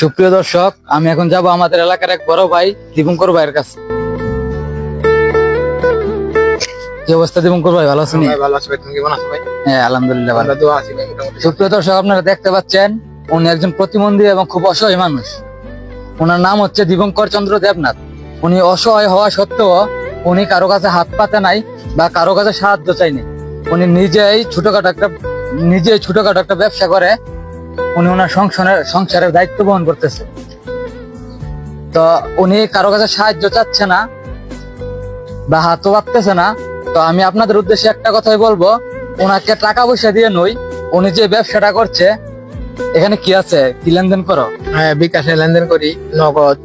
সুপ্রিয় দর্শক, আমি এখন যাব আমাদের এলাকার এক বড় ভাই দীপঙ্কর ভাইয়ের কাছে। কি অবস্থা দীপঙ্কর ভাই, ভালো আছেন? ভালো আছি ভাই, তুমি কেমন আছো ভাই? হ্যাঁ, আলহামদুলিল্লাহ ভালো। আমরা দোয়া আছি ভাই মোটামুটি। সুপ্রিয় দর্শক, আপনারা দেখতে পাচ্ছেন উনি একজন প্রতিবন্ধী এবং খুব অসহায় মানুষ। ওনার নাম হচ্ছে দীপঙ্কর চন্দ্র দেবনাথ। উনি অসহায় হওয়া সত্ত্বেও উনি কারো কাছে হাত পাতে নাই বা কারো কাছে সাহায্য চাইনি। উনি নিজেই ছোটখাটো একটা ব্যবসা করে উনি ওনার সংসারের দায়িত্ব বহন করতেছে। তো উনি কারো কাছে সাহায্য চাচ্ছে না বা হাতও পাততেছে না। তো আমি আপনাদের উদ্দেশ্যে একটা কথাই বলবো, ওনাকে টাকা পয়সা দিয়ে নই, উনি যে ব্যবসাটা করছে, এখানে কি আছে, কি লেনদেন করো? হ্যাঁ, বিকাশে লেনদেন করি, নগদ,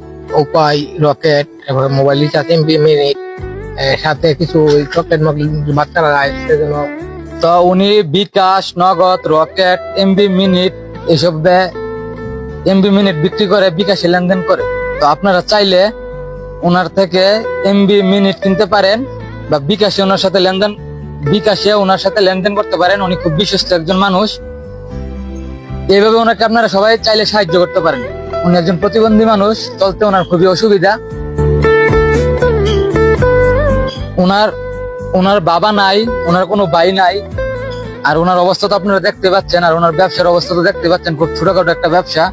উপায়, রকেট, তারপরে মোবাইল রিচার্জ, এমবি মিনিট, সাথে কিছু চকলেট বাচ্চারা আয় সেজন্য। তো উনি বিকাশ, নগদ, রকেট, এমবি মিনিট এসব দেয়, এমবি মিনিট বিক্রি করে বিকাশে লেনদেন করে। তো আপনারা চাইলে ওনার থেকে এমবি মিনিট কিনতে পারেন বা বিকাশে ওনার সাথে লেনদেন করতে পারেন। উনি খুব বিশ্বস্ত একজন মানুষ। এইভাবে ওনাকে আপনারা সবাই চাইলে সাহায্য করতে পারেন। উনি একজন প্রতিবন্ধী মানুষ, চলতে ওনার খুবই অসুবিধা। ওনার বাবা নাই, ওনার কোনো ভাই নাই। আর ওনার অবস্থা তো আপনারা দেখতে পাচ্ছেন, আর ওনার ব্যবসার অবস্থা তো দেখতে পাচ্ছেন, খুব ছোটখাটো একটা ব্যবসা।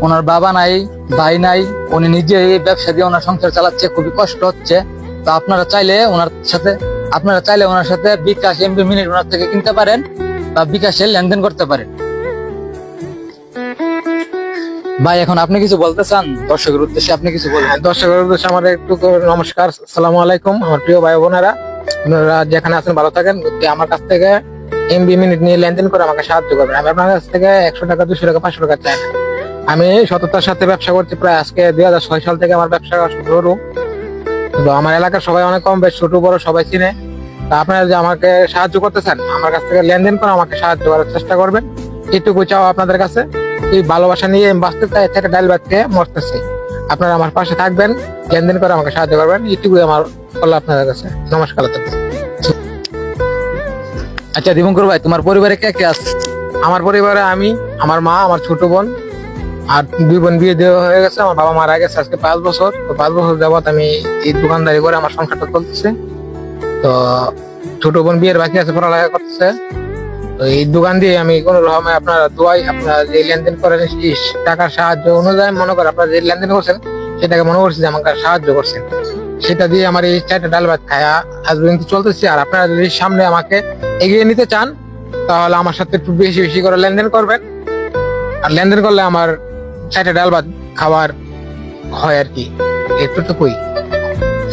ওনার বাবা নাই, ভাই নাই, উনি নিজে এই ব্যবসা দিয়ে ওনার সংসার চালাচ্ছে, খুবই কষ্ট হচ্ছে। তো আপনারা চাইলে ওনার সাথে বিকাশ, এমবি মিনিট ওনার থেকে কিনতে পারেন বা বিকাশে লেনদেন করতে পারেন। ভাই, এখন আপনি কিছু বলতে চান দর্শকের উদ্দেশ্যে? আপনি কিছু বলেন। দর্শকের উদ্দেশ্যে আমার একটু নমস্কার, আসসালামু আলাইকুম। আমার প্রিয় ভাই বোনেরা, আপনারা যেখানে আছেন ভালো থাকেন। আমার কাছ থেকে এমবি মিনিট নিয়ে লেনদেন করে আমাকে সাহায্য করবেন। আমি আপনার কাছ থেকে 100 টাকা, 200 টাকা, 500 টাকা চাই না। আমি সততার সাথে ব্যবসা করছি, প্রায় আজকে 2006 সাল থেকে আমার ব্যবসা শুরু। তো আমার এলাকার সবাই অনেক কম বেশ ছোট বড় সবাই চিনে। তা আপনারা যে আমাকে সাহায্য করতে চান, আমার কাছ থেকে লেনদেন করে আমাকে সাহায্য করার চেষ্টা করবেন, এটুকু চাও আপনাদের কাছে। এই ভালোবাসা নিয়ে আমি বাঁচতে চাই, থেকে ডাল ভাত খেয়ে মরতেছি। আপনারা আমার পাশে থাকবেন, লেনদেন করে আমাকে সাহায্য করবেন, এটুকুই আমার বলা আপনাদের কাছে। নমস্কার। আচ্ছা দীপঙ্কর ভাই, তোমার পরিবারে কে কে আছে? আমার পরিবারে আমি, আমার মা, আমার ছোট বোন, আর 2 বোন বিয়ে দেওয়া হয়ে গেছে। আমার বাবা মারা গেছে আজকে 5 বছর। তো 5 বছর যাবত আমি এই দোকানদারি করে আমার সংসারটা চলতেছে। তো ছোট বোন বিয়ের বাকি আছে, পড়ালেখা করতেছে। তো এই দোকান দিয়ে আমি কোন রকমে আপনারা দোয়াই, আপনারা যে লেনদেন করেন টাকার সাহায্য অনুযায়ী মনে করেন, আপনারা যে লেনদেন করছেন সেটাকে মনে করছি যে আমাকে সাহায্য করছেন। সেটা দিয়ে আমার এই 4টা ডাল ভাত খায়া আজ পর্যন্ত চলতেছি। আর আপনারা যদি সামনে আমাকে এগিয়ে নিতে চান, তাহলে আমার সাথে একটু বেশি বেশি করে লেনদেন করবেন। আর লেনদেন করলে আমার 4টা ডাল ভাত খাবার হয় আর কি, এতটুকুই।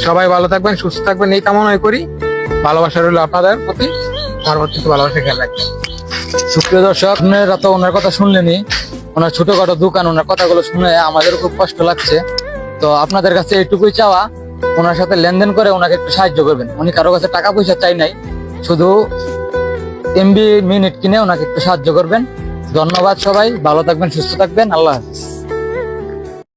সবাই ভালো থাকবেন, সুস্থ থাকবেন, এই কামনাই করি। ভালোবাসা রইল আপনাদের প্রতি, আমার প্রতি একটু ভালোবাসা খেয়াল রাখবেন। সুপ্রিয় দর্শক, আপনারা তো ওনার কথা শুনলেনি। ওনার ছোটখাটো দোকান, ওনার কথাগুলো শুনে আমাদের খুব কষ্ট লাগছে। তো আপনাদের কাছে এইটুকুই চাওয়া, ওনার সাথে লেনদেন করে ওনাকে একটু সাহায্য করবেন। উনি কারো কাছে টাকা পয়সা চাই নাই, শুধু এমবি মিনিট কিনে ওনাকে একটু সাহায্য করবেন। ধন্যবাদ সবাই, ভালো থাকবেন, সুস্থ থাকবেন, আল্লাহ হাফিজ।